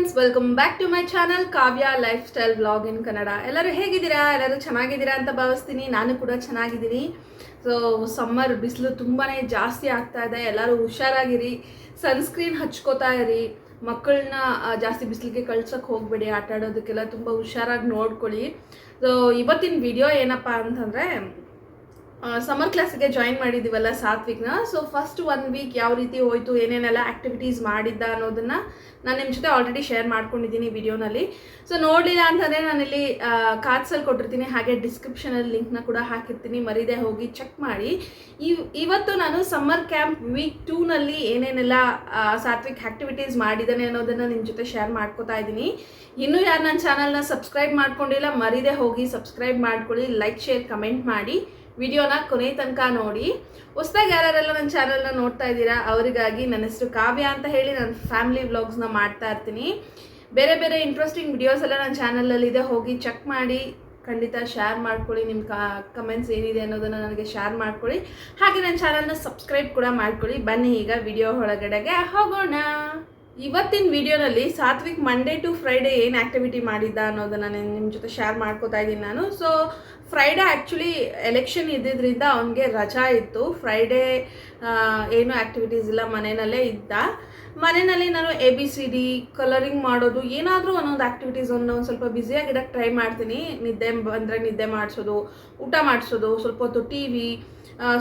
Friends, welcome back to my channel Kavya lifestyle vlog in Kannada. ಎಲ್ಲರೂ ಹೇಗಿದ್ದೀರಾ? ಎಲ್ಲರೂ ಚೆನ್ನಾಗಿದ್ದೀರಾ ಅಂತ ಭಾವಿಸ್ತೀನಿ. ನಾನು ಕೂಡ ಚೆನ್ನಾಗಿದ್ದೀನಿ. ಸೊ ಸಮ್ಮರ್ ಬಿಸಿಲು ತುಂಬಾ ಜಾಸ್ತಿ ಆಗ್ತಾ ಇದೆ. ಎಲ್ಲರೂ ಹುಷಾರಾಗಿರಿ, ಸನ್ಸ್ಕ್ರೀನ್ ಹಚ್ಕೋತಾ ಇರಿ, ಮಕ್ಕಳನ್ನ ಜಾಸ್ತಿ ಬಿಸಿಲಿಗೆ ಕಳ್ಸೋಕ್ಕೆ ಹೋಗಬೇಡಿ, ಆಟ ಆಡೋದಕ್ಕೆಲ್ಲ ತುಂಬ ಹುಷಾರಾಗಿ ನೋಡ್ಕೊಳ್ಳಿ. ಸೊ ಇವತ್ತಿನ ವಿಡಿಯೋ ಏನಪ್ಪ ಅಂತಂದರೆ, ಸಮ್ಮರ್ ಕ್ಲಾಸಿಗೆ ಜಾಯಿನ್ ಮಾಡಿದ್ದೀವಲ್ಲ ಸಾತ್ವಿಕ್ನ. ಸೊ ಫಸ್ಟ್ 1 ವೀಕ್ ಯಾವ ರೀತಿ ಹೋಯಿತು, ಏನೇನೆಲ್ಲ ಆ್ಯಕ್ಟಿವಿಟೀಸ್ ಮಾಡಿದ್ದ ಅನ್ನೋದನ್ನು ನಾನು ನಿಮ್ಮ ಜೊತೆ ಆಲ್ರೆಡಿ ಶೇರ್ ಮಾಡ್ಕೊಂಡಿದ್ದೀನಿ ವಿಡಿಯೋನಲ್ಲಿ. ಸೊ ನೋಡಲಿಲ್ಲ ಅಂತಂದರೆ ನಾನಿಲ್ಲಿ ಕಾರ್ಡ್ಸಲ್ಲಿ ಕೊಟ್ಟಿರ್ತೀನಿ, ಹಾಗೆ ಡಿಸ್ಕ್ರಿಪ್ಷನಲ್ಲಿ ಲಿಂಕ್ನ ಕೂಡ ಹಾಕಿರ್ತೀನಿ, ಮರೀದೆ ಹೋಗಿ ಚೆಕ್ ಮಾಡಿ. ಇವತ್ತು ನಾನು ಸಮ್ಮರ್ ಕ್ಯಾಂಪ್ ವೀಕ್ 2ನಲ್ಲಿ ಏನೇನೆಲ್ಲ ಸಾತ್ವಿಕ್ ಆ್ಯಕ್ಟಿವಿಟೀಸ್ ಮಾಡಿದ್ದಾನೆ ಅನ್ನೋದನ್ನು ನಿಮ್ಮ ಜೊತೆ ಶೇರ್ ಮಾಡ್ಕೋತಾ ಇದ್ದೀನಿ. ಇನ್ನೂ ಯಾರು ನನ್ನ ಚಾನಲ್ನ ಸಬ್ಸ್ಕ್ರೈಬ್ ಮಾಡ್ಕೊಂಡಿಲ್ಲ, ಮರೀದೆ ಹೋಗಿ ಸಬ್ಸ್ಕ್ರೈಬ್ ಮಾಡ್ಕೊಳ್ಳಿ, ಲೈಕ್ ಶೇರ್ ಕಮೆಂಟ್ ಮಾಡಿ, ವಿಡಿಯೋನ ಕೊನೆ ತನಕ ನೋಡಿ. ಹೊಸದಾಗಿ ಯಾರೆಲ್ಲ ನನ್ನ ಚಾನಲ್ನ ನೋಡ್ತಾ ಇದ್ದೀರಾ ಅವರಿಗಾಗಿ ನನ್ನ ಹೆಸರು ಕಾವ್ಯ ಅಂತ ಹೇಳಿ ನಾನು ಫ್ಯಾಮಿಲಿ ವ್ಲಾಗ್ಸ್ನ ಮಾಡ್ತಾ ಇರ್ತೀನಿ. ಬೇರೆ ಬೇರೆ ಇಂಟ್ರೆಸ್ಟಿಂಗ್ ವಿಡಿಯೋಸ್ ಎಲ್ಲ ನನ್ನ ಚಾನಲಲ್ಲಿದೆ, ಹೋಗಿ ಚೆಕ್ ಮಾಡಿ, ಖಂಡಿತ ಶೇರ್ ಮಾಡ್ಕೊಳ್ಳಿ. ನಿಮ್ಮ ಕಮೆಂಟ್ಸ್ ಏನಿದೆ ಅನ್ನೋದನ್ನು ನನಗೆ ಶೇರ್ ಮಾಡ್ಕೊಳ್ಳಿ, ಹಾಗೆ ನನ್ನ ಚಾನಲ್ನ ಸಬ್ಸ್ಕ್ರೈಬ್ ಕೂಡ ಮಾಡ್ಕೊಳ್ಳಿ. ಬನ್ನಿ ಈಗ ವಿಡಿಯೋ ಒಳಗಡೆಗೆ ಹೋಗೋಣ. ಇವತ್ತಿನ ವಿಡಿಯೋನಲ್ಲಿ ಸಾತ್ವಿಕ್ ಮಂಡೇ ಟು ಫ್ರೈಡೇ ಏನು ಆ್ಯಕ್ಟಿವಿಟಿ ಮಾಡಿದ್ದ ಅನ್ನೋದನ್ನು ನಿಮ್ಮ ಜೊತೆ ಶೇರ್ ಮಾಡ್ಕೋತಾ ಇದ್ದೀನಿ ನಾನು. ಸೊ ಫ್ರೈಡೇ ಆ್ಯಕ್ಚುಲಿ ಎಲೆಕ್ಷನ್ ಇದ್ದಿದ್ದರಿಂದ ಅವನಿಗೆ ರಜಾ ಇತ್ತು. ಫ್ರೈಡೇ ಏನು ಆ್ಯಕ್ಟಿವಿಟೀಸ್ ಇಲ್ಲ, ಮನೆಯಲ್ಲೇ ಇದ್ದ. ಮನೆಯಲ್ಲಿ ನಾನು ABCD ಕಲರಿಂಗ್ ಮಾಡೋದು, ಏನಾದರೂ ಒಂದೊಂದು ಆ್ಯಕ್ಟಿವಿಟೀಸ್ ಒಂದು ಸ್ವಲ್ಪ ಬ್ಯುಸಿಯಾಗಿಡಕ್ಕೆ ಟ್ರೈ ಮಾಡ್ತೀನಿ. ನಿದ್ದೆ ಬಂದರೆ ನಿದ್ದೆ ಮಾಡಿಸೋದು, ಊಟ ಮಾಡಿಸೋದು, ಸ್ವಲ್ಪ ಹೊತ್ತು TV,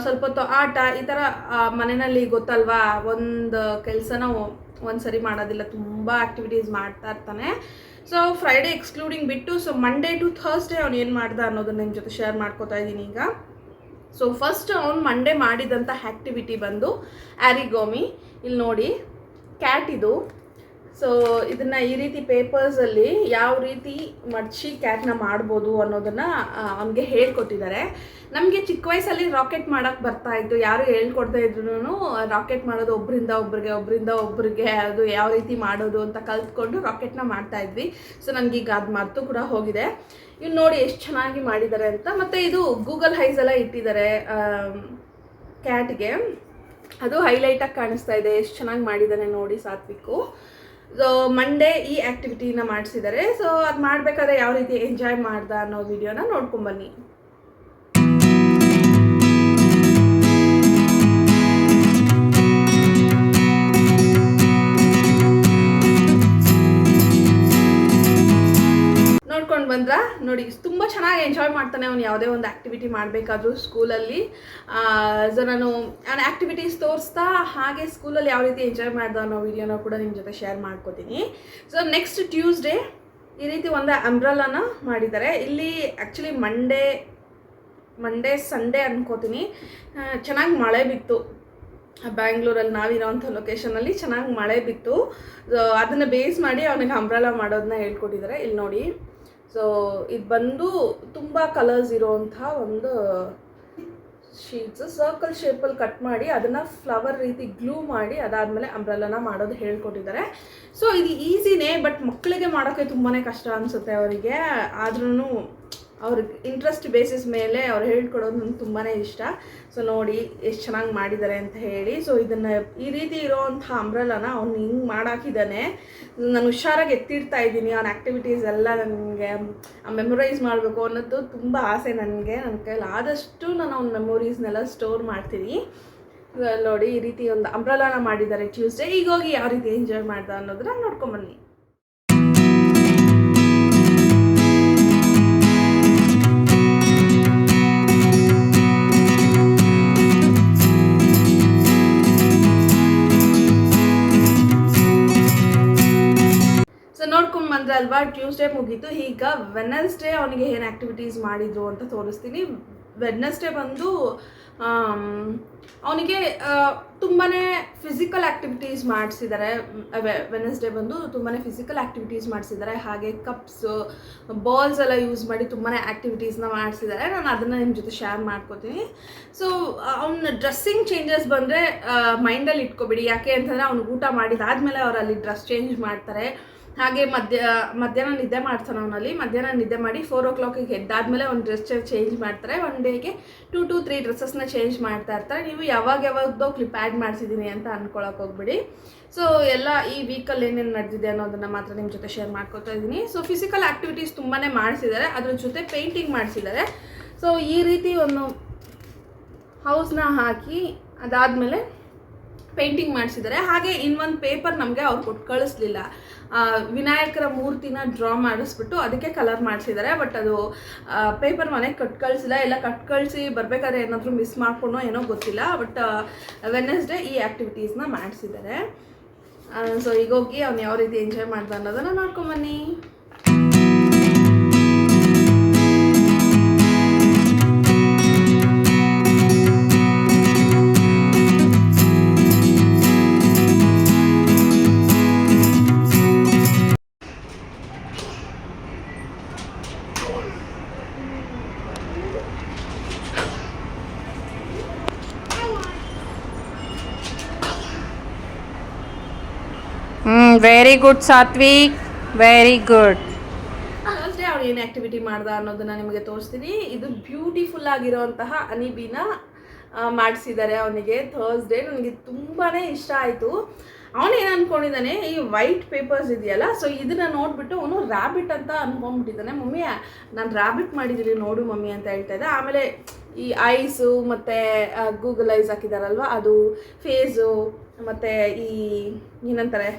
ಸ್ವಲ್ಪ ಹೊತ್ತು ಆಟ, ಈ ಥರ ಮನೆಯಲ್ಲಿ ಗೊತ್ತಲ್ವಾ, ಒಂದು ಕೆಲಸನ ಒಂದು ಸರಿ ಮಾಡೋದಿಲ್ಲ, ತುಂಬ ಆ್ಯಕ್ಟಿವಿಟೀಸ್ ಮಾಡ್ತಾ ಇರ್ತಾನೆ. ಸೊ ಫ್ರೈಡೇ ಎಕ್ಸ್ಕ್ಲೂಡಿಂಗ್ ಬಿಟ್ಟು, ಸೊ ಮಂಡೇ ಟು ಥರ್ಸ್ಡೇ ಅವ್ನು ಏನು ಮಾಡ್ದ ಅನ್ನೋದನ್ನ ನಿಮ್ಮ ಜೊತೆ ಶೇರ್ ಮಾಡ್ಕೋತಾ ಇದ್ದೀನಿ ಈಗ. ಸೊ ಫಸ್ಟ್ ಅವ್ನು ಮಂಡೇ ಮಾಡಿದಂಥ ಆ್ಯಕ್ಟಿವಿಟಿ ಬಂದು ಆರಿಗೋಮಿ. ಇಲ್ಲಿ ನೋಡಿ, ಕ್ಯಾಟ್ ಇದು. ಸೊ ಇದನ್ನು ಈ ರೀತಿ ಪೇಪರ್ಸಲ್ಲಿ ಯಾವ ರೀತಿ ಮಡಚಿ ಕ್ಯಾಟ್ನ ಮಾಡ್ಬೋದು ಅನ್ನೋದನ್ನು ಅವನಿಗೆ ಹೇಳ್ಕೊಟ್ಟಿದ್ದಾರೆ. ನಮಗೆ ಚಿಕ್ಕ ವಯಸ್ಸಲ್ಲಿ ರಾಕೆಟ್ ಮಾಡೋಕ್ಕೆ ಬರ್ತಾಯಿತ್ತು, ಯಾರು ಹೇಳ್ಕೊಡ್ತಾ ಇದ್ರು ರಾಕೆಟ್ ಮಾಡೋದು ಒಬ್ಬರಿಂದ ಒಬ್ಬರಿಗೆ ಅದು ಯಾವ ರೀತಿ ಮಾಡೋದು ಅಂತ ಕಲ್ತ್ಕೊಂಡು ರಾಕೆಟ್ನ ಮಾಡ್ತಾಯಿದ್ವಿ. ಸೊ ನನಗೀಗ ಅದು ಮರೆತು ಕೂಡ ಹೋಗಿದೆ. ಇವ್ನು ನೋಡಿ ಎಷ್ಟು ಚೆನ್ನಾಗಿ ಮಾಡಿದ್ದಾರೆ ಅಂತ. ಮತ್ತು ಇದು ಗೂಗಲ್ ಐಸ್ ಎಲ್ಲ ಇಟ್ಟಿದ್ದಾರೆ ಕ್ಯಾಟ್ಗೆ, ಅದು ಹೈಲೈಟಾಗಿ ಕಾಣಿಸ್ತಾ ಇದೆ. ಎಷ್ಟು ಚೆನ್ನಾಗಿ ಮಾಡಿದ್ದಾನೆ ನೋಡಿ ಸಾತ್ವಿಕ್ಕು. ಸೊ ಮಂಡೇ ಈ ಆ್ಯಕ್ಟಿವಿಟಿನ ಮಾಡಿಸಿದ್ದಾರೆ. ಸೊ ಅದು ಮಾಡಬೇಕಾದ್ರೆ ಯಾವ ರೀತಿ ಎಂಜಾಯ್ ಮಾಡ್ದ ಅನ್ನೋ ವಿಡಿಯೋನ ನೋಡ್ಕೊಂಬನ್ನಿ. ನೋಡ್ಕೊಂಡು ಬಂದ್ರ ನೋಡಿ, ತುಂಬ ಚೆನ್ನಾಗಿ ಎಂಜಾಯ್ ಮಾಡ್ತಾನೆ ಅವನು. ಯಾವುದೇ ಒಂದು ಆ್ಯಕ್ಟಿವಿಟಿ ಮಾಡಬೇಕಾದ್ರೂ ಸ್ಕೂಲಲ್ಲಿ. ಸೊ ನಾನು ಆ್ಯಕ್ಟಿವಿಟೀಸ್ ತೋರಿಸ್ತಾ ಹಾಗೆ ಸ್ಕೂಲಲ್ಲಿ ಯಾವ ರೀತಿ ಎಂಜಾಯ್ ಮಾಡ್ದೆ ಅನ್ನೋ ವಿಡಿಯೋನ ಕೂಡ ನಿಮ್ಮ ಜೊತೆ ಶೇರ್ ಮಾಡ್ಕೋತೀನಿ. ಸೊ ನೆಕ್ಸ್ಟ್ ಟ್ಯೂಸ್ಡೇ ಈ ರೀತಿ ಒಂದು ಅಂಬ್ರೆಲಾನ ಮಾಡಿದ್ದಾರೆ. ಇಲ್ಲಿ ಆ್ಯಕ್ಚುಲಿ ಮಂಡೇ ಸಂಡೇ ಅನ್ಕೋತೀನಿ, ಚೆನ್ನಾಗಿ ಮಳೆ ಬಿತ್ತು. ಬ್ಯಾಂಗ್ಳೂರಲ್ಲಿ ನಾವಿರೋವಂಥ ಲೊಕೇಶನಲ್ಲಿ ಚೆನ್ನಾಗಿ ಮಳೆ ಬಿತ್ತು. ಸೊ ಅದನ್ನು ಬೇಸ್ ಮಾಡಿ ಅವನಿಗೆ ಅಂಬ್ರೆಲಾ ಮಾಡೋದನ್ನ ಹೇಳ್ಕೊಟ್ಟಿದ್ದಾರೆ. ಇಲ್ಲಿ ನೋಡಿ, ಸೊ ಇದು ಬಂದು ತುಂಬ ಕಲರ್ಸ್ ಇರೋವಂಥ ಒಂದು ಶೀಟ್ಸ್ ಸರ್ಕಲ್ ಶೇಪಲ್ಲಿ ಕಟ್ ಮಾಡಿ ಅದನ್ನು ಫ್ಲವರ್ ರೀತಿ ಗ್ಲೂ ಮಾಡಿ ಅದಾದಮೇಲೆ ಅಂಬ್ರೆಲಾನ ಮಾಡೋದು ಹೇಳ್ಕೊಟ್ಟಿದ್ದಾರೆ. ಸೊ ಇದು ಈಸಿನೇ, ಬಟ್ ಮಕ್ಕಳಿಗೆ ಮಾಡೋಕ್ಕೆ ತುಂಬಾ ಕಷ್ಟ ಅನಿಸುತ್ತೆ ಅವರಿಗೆ. ಆದ್ರೂ ಅವ್ರಿಗೆ ಇಂಟ್ರೆಸ್ಟ್ ಬೇಸಿಸ್ ಮೇಲೆ ಅವ್ರು ಹೇಳ್ಕೊಡೋದು ನನಗೆ ತುಂಬಾ ಇಷ್ಟ. ಸೊ ನೋಡಿ ಎಷ್ಟು ಚೆನ್ನಾಗಿ ಮಾಡಿದ್ದಾರೆ ಅಂತ ಹೇಳಿ. ಸೊ ಇದನ್ನು ಈ ರೀತಿ ಇರೋವಂಥ ಅಂಬ್ರೆಲಾನ ಅವ್ನು ಹಿಂಗೆ ಮಾಡಾಕಿದ್ದಾನೆ. ನಾನು ಹುಷಾರಾಗಿ ಎತ್ತಿಡ್ತಾ ಇದ್ದೀನಿ. ಅವ್ನ ಆ್ಯಕ್ಟಿವಿಟೀಸ್ ಎಲ್ಲ ನನಗೆ ಮೆಮೊರೈಸ್ ಮಾಡಬೇಕು ಅನ್ನೋದು ತುಂಬ ಆಸೆ ನನಗೆ. ನನ್ನ ಕೈಯಲ್ಲಿ ಆದಷ್ಟು ನಾನು ಅವ್ನ ಮೆಮೊರೀಸ್ನೆಲ್ಲ ಸ್ಟೋರ್ ಮಾಡ್ತೀನಿ. ನೋಡಿ ಈ ರೀತಿ ಒಂದು ಅಂಬ್ರೆಲಾನ ಮಾಡಿದ್ದಾರೆ ಟ್ಯೂಸ್ಡೇ. ಈಗ ಹೋಗಿ ಯಾವ ರೀತಿ ಎಂಜಾಯ್ ಮಾಡ್ದೆ ಅನ್ನೋದನ್ನ ನೋಡ್ಕೊಂಬನ್ನಿ. ನೋಡ್ಕೊಂಬಂದ್ರೆ ಅಲ್ವಾ, ಟ್ಯೂಸ್ಡೇ ಮುಗೀತು. ಈಗ ವೆಡ್ನೆಸ್ಡೇ ಅವನಿಗೆ ಏನು ಆ್ಯಕ್ಟಿವಿಟೀಸ್ ಮಾಡಿದ್ರು ಅಂತ ತೋರಿಸ್ತೀನಿ. ವೆಡ್ನೆಸ್ಡೇ ಬಂದು ಅವನಿಗೆ ತುಂಬಾ ಫಿಸಿಕಲ್ ಆ್ಯಕ್ಟಿವಿಟೀಸ್ ಮಾಡಿಸಿದ್ದಾರೆ. ವೆಡ್ನೆಸ್ಡೇ ಬಂದು ತುಂಬಾ ಫಿಸಿಕಲ್ ಆ್ಯಕ್ಟಿವಿಟೀಸ್ ಮಾಡಿಸಿದ್ದಾರೆ. ಹಾಗೆ ಕಪ್ಸು, ಬಾಲ್ಸ್ ಎಲ್ಲ ಯೂಸ್ ಮಾಡಿ ತುಂಬಾ ಆ್ಯಕ್ಟಿವಿಟೀಸ್ನ ಮಾಡಿಸಿದ್ದಾರೆ. ನಾನು ಅದನ್ನು ನಿಮ್ಮ ಜೊತೆ ಶೇರ್ ಮಾಡ್ಕೋತೀನಿ. ಸೊ ಅವ್ನ ಡ್ರೆಸ್ಸಿಂಗ್ ಚೇಂಜಸ್ ಬಂದರೆ ಮೈಂಡಲ್ಲಿ ಇಟ್ಕೊಬೇಡಿ, ಯಾಕೆ ಅಂತಂದರೆ ಅವ್ನಿಗೆ ಊಟ ಮಾಡಿದಾದಮೇಲೆ ಅವರಲ್ಲಿ ಡ್ರೆಸ್ ಚೇಂಜ್ ಮಾಡ್ತಾರೆ. ಹಾಗೆ ಮಧ್ಯಾಹ್ನ ನಿದ್ದೆ ಮಾಡ್ತಾನೆ ಅವನಲ್ಲಿ. ಮಧ್ಯಾಹ್ನ ನಿದ್ದೆ ಮಾಡಿ 4 o'clock ಎದ್ದಾದ್ಮೇಲೆ ಒಂದು ಡ್ರೆಸ್ ಚೇಂಜ್ ಮಾಡ್ತಾರೆ. 1 ಡೇಗೆ 2 to 3 ಡ್ರೆಸ್ಸಸ್ನ ಚೇಂಜ್ ಮಾಡ್ತಾ ಇರ್ತಾರೆ. ನೀವು ಯಾವಾಗದೋ ಕ್ಲಿಪ್ ಆ್ಯಡ್ ಮಾಡಿಸಿದ್ದೀನಿ ಅಂತ ಅಂದ್ಕೊಳಕ್ಕೆ ಹೋಗ್ಬಿಡಿ. ಸೊ ಎಲ್ಲ ಈ ವೀಕಲ್ಲಿ ಏನೇನು ನಡೆದಿದೆ ಅನ್ನೋದನ್ನು ಮಾತ್ರ ನಿಮ್ಮ ಜೊತೆ ಶೇರ್ ಮಾಡ್ಕೊತಾ ಇದ್ದೀನಿ. ಸೊ ಫಿಸಿಕಲ್ ಆ್ಯಕ್ಟಿವಿಟೀಸ್ ತುಂಬಾ ಮಾಡಿಸಿದ್ದಾರೆ, ಅದ್ರ ಜೊತೆ ಪೇಂಟಿಂಗ್ ಮಾಡಿಸಿದ್ದಾರೆ. ಸೊ ಈ ರೀತಿ ಒಂದು ಹೌಸ್ನ ಹಾಕಿ ಅದಾದಮೇಲೆ ಪೇಂಟಿಂಗ್ ಮಾಡಿಸಿದ್ದಾರೆ. ಹಾಗೆ ಇನ್ನೊಂದು ಪೇಪರ್ ನಮಗೆ ಅವ್ರು ಕೊಟ್ಟು ಕಳಿಸ್ಲಿಲ್ಲ. ವಿನಾಯಕರ ಮೂರ್ತಿನ ಡ್ರಾ ಮಾಡಿಸ್ಬಿಟ್ಟು ಅದಕ್ಕೆ ಕಲರ್ ಮಾಡಿಸಿದ್ದಾರೆ. ಬಟ್ ಅದು ಪೇಪರ್ ಮನೆಗೆ ಕಟ್ ಕಳಿಸಿಲ್ಲ. ಎಲ್ಲ ಕಟ್ ಕಳಿಸಿ ಬರಬೇಕಾದ್ರೆ ಏನಾದರೂ ಮಿಸ್ ಮಾಡ್ಕೊಂಡೋ ಏನೋ ಗೊತ್ತಿಲ್ಲ. ಬಟ್ ವೆಡ್ನೆಸ್ಡೇ ಈ ಆ್ಯಕ್ಟಿವಿಟೀಸ್ನ ಮಾಡಿಸಿದ್ದಾರೆ. ಸೊ ಈಗ ಹೋಗಿ ಅವ್ನು ಯಾವ ರೀತಿ ಎಂಜಾಯ್ ಮಾಡ್ದ ಅನ್ನೋದನ್ನು ನೋಡ್ಕೊಂಬನ್ನಿ. Very good Satvik, very good. Thursday ಅವ್ರು ಏನು ಆ್ಯಕ್ಟಿವಿಟಿ ಮಾಡ್ದ ಅನ್ನೋದನ್ನು ನಿಮಗೆ ತೋರಿಸ್ತೀನಿ. ಇದು ಬ್ಯೂಟಿಫುಲ್ ಆಗಿರೋಂತಹ ಅನಿಬಿನ ಮಾಡಿಸಿದ್ದಾರೆ ಅವನಿಗೆ ಥರ್ಸ್ಡೇ. ನನಗೆ ತುಂಬಾ ಇಷ್ಟ ಆಯಿತು. ಅವನೇನು ಅಂದ್ಕೊಂಡಿದ್ದಾನೆ, ಈ ವೈಟ್ ಪೇಪರ್ಸ್ ಇದೆಯಲ್ಲ, ಸೊ ಇದನ್ನು ನೋಡಿಬಿಟ್ಟು ಅವನು ರ್ಯಾಬಿಟ್ ಅಂತ ಅಂದ್ಕೊಂಡ್ಬಿಟ್ಟಿದ್ದಾನೆ. ಮಮ್ಮಿ ನಾನು ರ್ಯಾಬಿಟ್ ಮಾಡಿದ್ದೀನಿ ನೋಡು ಮಮ್ಮಿ ಅಂತ ಹೇಳ್ತಾ ಇದ್ದೆ. ಆಮೇಲೆ ಈ ಐಸು ಮತ್ತು ಗೂಗಲ್ ಐಸ್ ಹಾಕಿದಾರಲ್ವ ಅದು, ಫೇಸು ಮತ್ತು ಈ ಏನಂತಾರೆ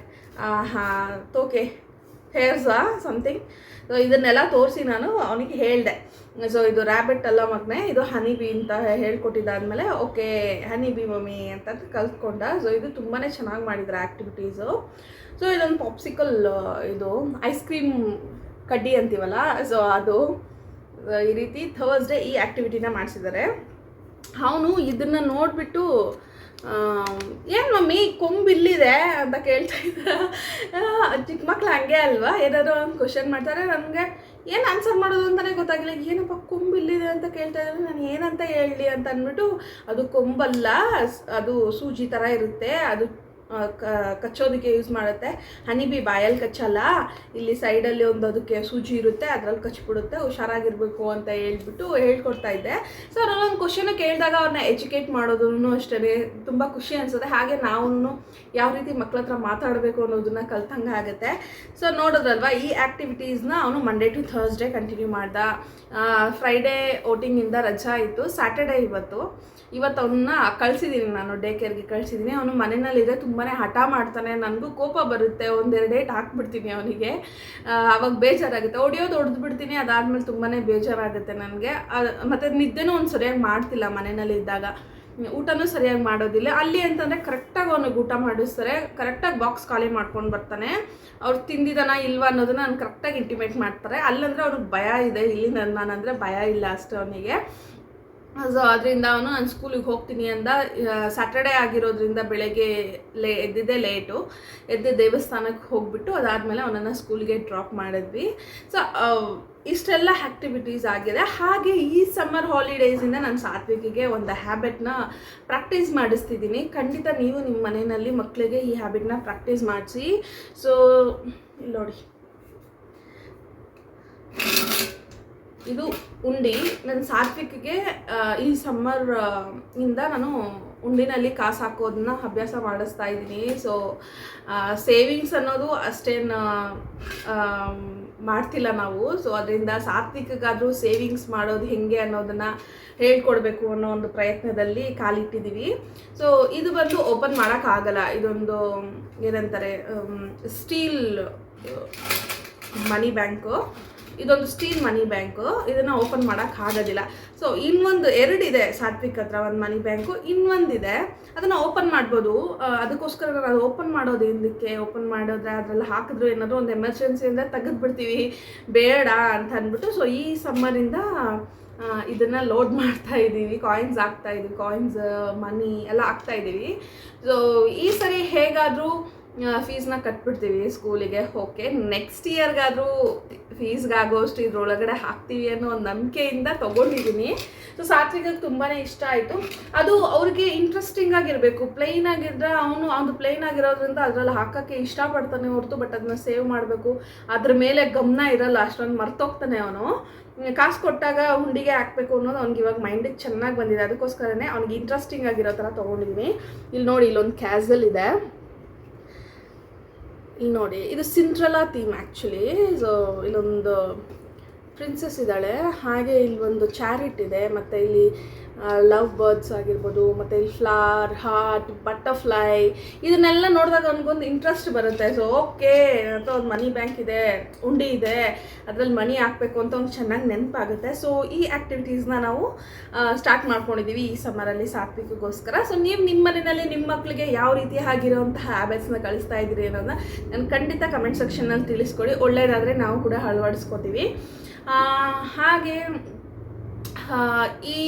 ತೋಕೆ ಹೇರ್ಸಾ ಸಮಥಿಂಗ್. ಸೊ ಇದನ್ನೆಲ್ಲ ತೋರಿಸಿ ನಾನು ಅವನಿಗೆ ಹೇಳಿದೆ. ಸೊ ಇದು ರ್ಯಾಬಿಟ್ ಅಲ್ಲ ಮಗನೇ, ಇದು ಹನಿ ಬಿ ಅಂತ ಹೇಳ್ಕೊಟ್ಟಿದ್ದಾದಮೇಲೆ ಓಕೆ ಹನಿ ಬಿ ಮಮ್ಮಿ ಅಂತ ಕಲ್ತ್ಕೊಂಡ. ಸೊ ಇದು ತುಂಬಾ ಚೆನ್ನಾಗಿ ಮಾಡಿದ್ದಾರೆ ಆ್ಯಕ್ಟಿವಿಟೀಸು. ಸೊ ಇದೊಂದು ಪಾಪ್ಸಿಕಲ್, ಇದು ಐಸ್ ಕ್ರೀಮ್ ಕಡ್ಡಿ ಅಂತೀವಲ್ಲ, ಸೊ ಅದು ಈ ರೀತಿ ಥರ್ಸ್ಡೇ ಈ ಆ್ಯಕ್ಟಿವಿಟಿನ ಮಾಡಿಸಿದ್ದಾರೆ. ಅವನು ಇದನ್ನು ನೋಡಿಬಿಟ್ಟು ಏನು ಮಮ್ಮಿ ಕೊಂಬಿಲ್ಲಿದೆ ಅಂತ ಕೇಳ್ತಾ ಇದ್ದ. ಚಿಕ್ಕ ಮಕ್ಳು ಹಂಗೆ ಅಲ್ವಾ, ಏನಾದರೂ ಒಂದು ಕ್ವಶನ್ ಮಾಡ್ತಾರೆ, ನನಗೆ ಏನು ಆನ್ಸರ್ ಮಾಡೋದು ಅಂತಲೇ ಗೊತ್ತಾಗಿಲ್ಲ. ಏನಪ್ಪ ಕೊಂಬಿಲ್ಲಿದೆ ಅಂತ ಕೇಳ್ತಾ ಇದ್ದಾರೆ, ನಾನು ಏನಂತ ಹೇಳಲಿ ಅಂತ ಅಂದ್ಬಿಟ್ಟು, ಅದು ಕೊಂಬಲ್ಲ, ಅದು ಸೂಜಿ ಥರ ಇರುತ್ತೆ, ಅದು ಕಚ್ಚೋದಕ್ಕೆ ಯೂಸ್ ಮಾಡುತ್ತೆ. ಹನಿ ಬಿ ಬಾಯಲ್ಲಿ ಕಚ್ಚಲ್ಲ, ಇಲ್ಲಿ ಸೈಡಲ್ಲಿ ಒಂದು ಅದಕ್ಕೆ ಸೂಜಿ ಇರುತ್ತೆ, ಅದರಲ್ಲಿ ಕಚ್ಚಿಬಿಡುತ್ತೆ, ಹುಷಾರಾಗಿರ್ಬೇಕು ಅಂತ ಹೇಳ್ಕೊಡ್ತಾ ಇದ್ದೆ. ಸೊ ಅವ್ರೊಂದು ಕ್ವಶನ್ ಕೇಳಿದಾಗ ಅವ್ರನ್ನ ಎಜುಕೇಟ್ ಮಾಡೋದೂ ಅಷ್ಟೇ ತುಂಬ ಖುಷಿ ಅನಿಸುತ್ತೆ. ಹಾಗೆ ನಾವು ಯಾವ ರೀತಿ ಮಕ್ಳ ಹತ್ರ ಮಾತಾಡಬೇಕು ಅನ್ನೋದನ್ನ ಕಲ್ತಂಗೆ ಆಗುತ್ತೆ. ಸೊ ನೋಡೋದ್ರಲ್ವ, ಈ ಆ್ಯಕ್ಟಿವಿಟೀಸ್ನ ಅವನು ಮಂಡೇ ಟು ಥರ್ಸ್ಡೇ ಕಂಟಿನ್ಯೂ ಮಾಡ್ದ. ಫ್ರೈಡೇ ಓಟಿಂಗಿಂದ ರಜಾ ಇತ್ತು, ಸ್ಯಾಟರ್ಡೇ ಇವತ್ತು ಅವನ್ನ ಕಳಿಸಿದ್ದೀನಿ, ನಾನು ಡೇ ಕೇರ್ಗೆ ಕಳಿಸಿದ್ದೀನಿ. ಅವನು ಮನೆಯಲ್ಲಿದ್ದರೆ ತುಂಬಾ ಹಠ ಮಾಡ್ತಾನೆ, ನನಗೂ ಕೋಪ ಬರುತ್ತೆ, 1-2 ಡೇಟ್ ಹಾಕ್ಬಿಡ್ತೀನಿ ಅವನಿಗೆ. ಆವಾಗ ಬೇಜಾರಾಗುತ್ತೆ, ಹೊಡೆದು ಬಿಡ್ತೀನಿ. ಅದಾದಮೇಲೆ ತುಂಬಾ ಬೇಜಾರಾಗುತ್ತೆ ನನಗೆ. ಮತ್ತು ನಿದ್ದೆನೂ ಒಂದು ಸರಿಯಾಗಿ ಮಾಡ್ತಿಲ್ಲ ಮನೆಯಲ್ಲಿ ಇದ್ದಾಗ, ಊಟನೂ ಸರಿಯಾಗಿ ಮಾಡೋದಿಲ್ಲ. ಅಲ್ಲಿ ಅಂತಂದರೆ ಕರೆಕ್ಟಾಗಿ ಅವನಿಗೆ ಊಟ ಮಾಡಿಸ್ತಾರೆ, ಕರೆಕ್ಟಾಗಿ ಬಾಕ್ಸ್ ಖಾಲಿ ಮಾಡ್ಕೊಂಡು ಬರ್ತಾನೆ. ಅವ್ರು ತಿಂದಿದ್ದಾನ ಇಲ್ವಾ ಅನ್ನೋದನ್ನ ನಾನು ಕರೆಕ್ಟಾಗಿ ಇಂಟಿಮೇಟ್ ಮಾಡ್ತಾರೆ. ಅಲ್ಲಂದರೆ ಅವ್ರಿಗೆ ಭಯ ಇದೆ, ಇಲ್ಲಿ ನಾನಂದರೆ ಭಯ ಇಲ್ಲ ಅಷ್ಟು ಅವನಿಗೆ. ಸೊ ಅದರಿಂದ ಅವನು ನಾನು ಸ್ಕೂಲಿಗೆ ಹೋಗ್ತೀನಿ ಅಂದ. ಸ್ಯಾಟರ್ಡೇ ಆಗಿರೋದ್ರಿಂದ ಬೆಳಗ್ಗೆ ಎದ್ದಿದ್ದೆ ಲೇಟು, ಎದ್ದು ದೇವಸ್ಥಾನಕ್ಕೆ ಹೋಗಿಬಿಟ್ಟು ಅದಾದಮೇಲೆ ಅವನನ್ನು ಸ್ಕೂಲಿಗೆ ಡ್ರಾಪ್ ಮಾಡಿದ್ವಿ. ಸೊ ಇಷ್ಟೆಲ್ಲ ಆ್ಯಕ್ಟಿವಿಟೀಸ್ ಆಗಿದೆ. ಹಾಗೆ ಈ ಸಮ್ಮರ್ ಹಾಲಿಡೇಸಿಂದ ನಾನು ಸಾತ್ವಿಕಿಗೆ ಒಂದು ಹ್ಯಾಬಿಟ್ನ ಪ್ರಾಕ್ಟೀಸ್ ಮಾಡಿಸ್ತಿದ್ದೀನಿ. ಖಂಡಿತ ನೀವು ನಿಮ್ಮ ಮನೆಯಲ್ಲಿ ಮಕ್ಕಳಿಗೆ ಈ ಹ್ಯಾಬಿಟ್ನ ಪ್ರಾಕ್ಟೀಸ್ ಮಾಡಿಸಿ. ಸೊ ಇಲ್ಲಿ ನೋಡಿ, ಇದು ಉಂಡಿ. ನನ್ನ ಸಾತ್ವಿಕ್ಗೆ ಈ ಸಮ್ಮರ್ ಇಂದ ನಾನು ಉಂಡಿನಲ್ಲಿ ಕಾಸು ಹಾಕೋದನ್ನ ಅಭ್ಯಾಸ ಮಾಡಿಸ್ತಾ ಇದ್ದೀನಿ. ಸೊ ಸೇವಿಂಗ್ಸ್ ಅನ್ನೋದು ಅಷ್ಟೇನು ಮಾಡ್ತಿಲ್ಲ ನಾವು. ಸೊ ಅದರಿಂದ ಸಾತ್ವಿಕ್ಗಾದರೂ ಸೇವಿಂಗ್ಸ್ ಮಾಡೋದು ಹೇಗೆ ಅನ್ನೋದನ್ನು ಹೇಳ್ಕೊಡ್ಬೇಕು ಅನ್ನೋ ಒಂದು ಪ್ರಯತ್ನದಲ್ಲಿ ಕಾಲಿಟ್ಟಿದ್ದೀವಿ. ಸೊ ಇದು ಬಂದು ಓಪನ್ ಮಾಡೋಕ್ಕಾಗಲ್ಲ, ಇದೊಂದು ಏನಂತಾರೆ ಸ್ಟೀಲ್ ಮನಿ ಬ್ಯಾಂಕು, ಇದೊಂದು ಸ್ಟೀಲ್ ಮನಿ ಬ್ಯಾಂಕು. ಇದನ್ನು ಓಪನ್ ಮಾಡೋಕ್ಕಾಗೋದಿಲ್ಲ. ಸೊ ಇನ್ನೊಂದು 2 ಇದೆ ಸಾತ್ವಿಕ್ ಹತ್ರ, ಒಂದು ಮನಿ ಬ್ಯಾಂಕು, ಇನ್ನೊಂದಿದೆ, ಅದನ್ನು ಓಪನ್ ಮಾಡ್ಬೋದು. ಅದಕ್ಕೋಸ್ಕರ ನಾನು ಅದು ಓಪನ್ ಮಾಡೋದು ಇದಕ್ಕೆ ಓಪನ್ ಮಾಡಿದ್ರೆ ಅದರಲ್ಲಿ ಹಾಕಿದ್ರು ಏನಾದರೂ ಒಂದು ಎಮರ್ಜೆನ್ಸಿಯಿಂದ ತೆಗೆದುಬಿಡ್ತೀವಿ, ಬೇಡ ಅಂತ ಅಂದ್ಬಿಟ್ಟು. ಸೊ ಈ ಸಮ್ಮರಿಂದ ಇದನ್ನು ಲೋಡ್ ಮಾಡ್ತಾ ಇದ್ದೀವಿ, ಕಾಯಿನ್ಸ್ ಹಾಕ್ತಾಯಿದ್ದೀವಿ, ಕಾಯಿನ್ಸ್ ಮನಿ ಎಲ್ಲ ಹಾಕ್ತಾಯಿದ್ದೀವಿ. ಸೊ ಈ ಸರಿ ಹೇಗಾದರೂ ಫೀಸ್ನ ಕಟ್ಬಿಡ್ತೀವಿ ಸ್ಕೂಲಿಗೆ. ಓಕೆ, ನೆಕ್ಸ್ಟ್ ಇಯರ್ಗಾದರೂ ಫೀಸ್ಗಾಗೋಷ್ಟು ಇದ್ರೊಳಗಡೆ ಹಾಕ್ತೀವಿ ಅನ್ನೋ ಒಂದು ನಂಬಿಕೆಯಿಂದ ತೊಗೊಂಡಿದ್ದೀನಿ. ಸೊ ಸಾತ್ವಿಕಕ್ಕೆ ತುಂಬಾ ಇಷ್ಟ ಆಯಿತು. ಅದು ಅವ್ರಿಗೆ ಇಂಟ್ರೆಸ್ಟಿಂಗ್ ಆಗಿರಬೇಕು. ಪ್ಲೈನ್ ಆಗಿದ್ರೆ ಅವನು ಪ್ಲೈನ್ ಆಗಿರೋದ್ರಿಂದ ಅದರಲ್ಲಿ ಹಾಕೋಕ್ಕೆ ಇಷ್ಟಪಡ್ತಾನೆ ಹೊರತು, ಬಟ್ ಅದನ್ನ ಸೇವ್ ಮಾಡಬೇಕು, ಅದ್ರ ಮೇಲೆ ಗಮನ ಇರಲ್ಲ, ಅಷ್ಟೊಂದು ಮರ್ತೋಗ್ತಾನೆ ಅವನು. ಕಾಸು ಕೊಟ್ಟಾಗ ಹುಂಡಿಗೆ ಹಾಕಬೇಕು ಅನ್ನೋದು ಅವ್ನಿಗೆ ಇವಾಗ ಮೈಂಡಿಗೆ ಚೆನ್ನಾಗಿ ಬಂದಿದೆ. ಅದಕ್ಕೋಸ್ಕರನೇ ಅವ್ನಿಗೆ ಇಂಟ್ರೆಸ್ಟಿಂಗ್ ಆಗಿರೋ ಥರ ತೊಗೊಂಡಿದ್ದೀನಿ. ಇಲ್ಲಿ ನೋಡಿ, ಇಲ್ಲೊಂದು ಕ್ಯಾಸಲ್ ಇದೆ, ಇಲ್ಲಿ ನೋಡಿ, ಇದು ಸಿಂಡ್ರೆಲಾ ಥೀಮ್ ಆ್ಯಕ್ಚುಲಿ. ಸೊ ಇಲ್ಲೊಂದು ಪ್ರಿನ್ಸೆಸ್ ಇದ್ದಾಳೆ, ಹಾಗೆ ಇಲ್ಲಿ ಒಂದು ಚಾರಿಟ್ ಇದೆ, ಮತ್ತು ಇಲ್ಲಿ ಲವ್ ಬರ್ಡ್ಸ್ ಆಗಿರ್ಬೋದು, ಮತ್ತು ಇಲ್ಲಿ ಫ್ಲವರ್, ಹಾರ್ಟ್, ಬಟರ್ಫ್ಲೈ, ಇದನ್ನೆಲ್ಲ ನೋಡಿದಾಗ ಅವ್ನಿಗೊಂದು ಇಂಟ್ರೆಸ್ಟ್ ಬರುತ್ತೆ. ಸೊ ಓಕೆ ಅಂತ ಒಂದು ಮನಿ ಬ್ಯಾಂಕ್ ಇದೆ, ಉಂಡಿ ಇದೆ, ಅದರಲ್ಲಿ ಮನಿ ಹಾಕಬೇಕು ಅಂತ ಒಂದು ಚೆನ್ನಾಗಿ ನೆನಪಾಗುತ್ತೆ. ಸೊ ಈ ಆ್ಯಕ್ಟಿವಿಟೀಸ್ನ ನಾವು ಸ್ಟಾರ್ಟ್ ಮಾಡ್ಕೊಂಡಿದ್ದೀವಿ ಈ ಸಮ್ಮರಲ್ಲಿ ಸಾತ್ವಿಕಗೋಸ್ಕರ. ಸೊ ನೀವು ನಿಮ್ಮ ಮನೆಯಲ್ಲಿ ನಿಮ್ಮ ಮಕ್ಕಳಿಗೆ ಯಾವ ರೀತಿ ಆಗಿರೋಂಥ ಹ್ಯಾಬಿಟ್ಸ್ನ ಕಳಿಸ್ತಾ ಇದ್ದೀರಿ ಅನ್ನೋದನ್ನ ನಾನು ಖಂಡಿತ ಕಮೆಂಟ್ ಸೆಕ್ಷನ್ನಲ್ಲಿ ತಿಳಿಸ್ಕೊಡಿ. ಒಳ್ಳೆಯದಾದರೆ ನಾವು ಕೂಡ ಅಳವಡಿಸ್ಕೋತೀವಿ. ಹಾಗೆ ಈ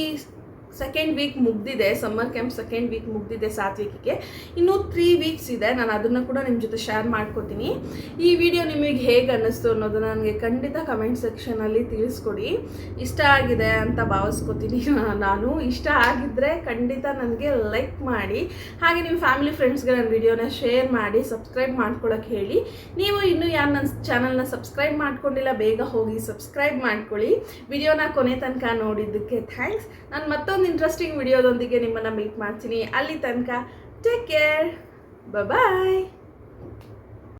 ಸೆಕೆಂಡ್ ವೀಕ್ ಮುಗ್ದಿದೆ, ಸಮ್ಮರ್ ಕ್ಯಾಂಪ್ ಸೆಕೆಂಡ್ ವೀಕ್ ಮುಗ್ದಿದೆ ಸಾತ್ವಿಕಿಗೆ. ಇನ್ನೂ 3 ವೀಕ್ಸ್ ಇದೆ. ನಾನು ಅದನ್ನು ಕೂಡ ನಿಮ್ಮ ಜೊತೆ ಶೇರ್ ಮಾಡ್ಕೋತೀನಿ. ಈ ವಿಡಿಯೋ ನಿಮಗೆ ಹೇಗೆ ಅನ್ನಿಸ್ತು ಅನ್ನೋದನ್ನು ನನಗೆ ಖಂಡಿತ ಕಮೆಂಟ್ ಸೆಕ್ಷನಲ್ಲಿ ತಿಳಿಸ್ಕೊಡಿ. ಇಷ್ಟ ಆಗಿದೆ ಅಂತ ಭಾವಿಸ್ಕೋತೀನಿ ನಾನು. ಇಷ್ಟ ಆಗಿದ್ದರೆ ಖಂಡಿತ ನನಗೆ ಲೈಕ್ ಮಾಡಿ, ಹಾಗೆ ನಿಮ್ಮ ಫ್ಯಾಮಿಲಿ ಫ್ರೆಂಡ್ಸ್ಗೆ ನನ್ನ ವಿಡಿಯೋನ ಶೇರ್ ಮಾಡಿ, ಸಬ್ಸ್ಕ್ರೈಬ್ ಮಾಡ್ಕೊಳ್ಳೋಕೆ ಹೇಳಿ. ನೀವು ಇನ್ನೂ ಯಾರು ನನ್ನ ಚಾನಲ್ನ ಸಬ್ಸ್ಕ್ರೈಬ್ ಮಾಡ್ಕೊಂಡಿಲ್ಲ, ಬೇಗ ಹೋಗಿ ಸಬ್ಸ್ಕ್ರೈಬ್ ಮಾಡ್ಕೊಳ್ಳಿ. ವಿಡಿಯೋನ ಕೊನೆ ತನಕ ನೋಡಿದ್ದಕ್ಕೆ ಥ್ಯಾಂಕ್ಸ್. ನಾನು ಮತ್ತೊಂದು ಇಂಟ್ರೆಸ್ಟಿಂಗ್ ವಿಡಿಯೋದೊಂದಿಗೆ ನಿಮ್ಮನ್ನು ಮೀಟ್ ಮಾಡ್ತೀನಿ. ಅಲ್ಲಿ ತನಕ ಟೇಕ್ ಕೇರ್, ಬಾಯ್.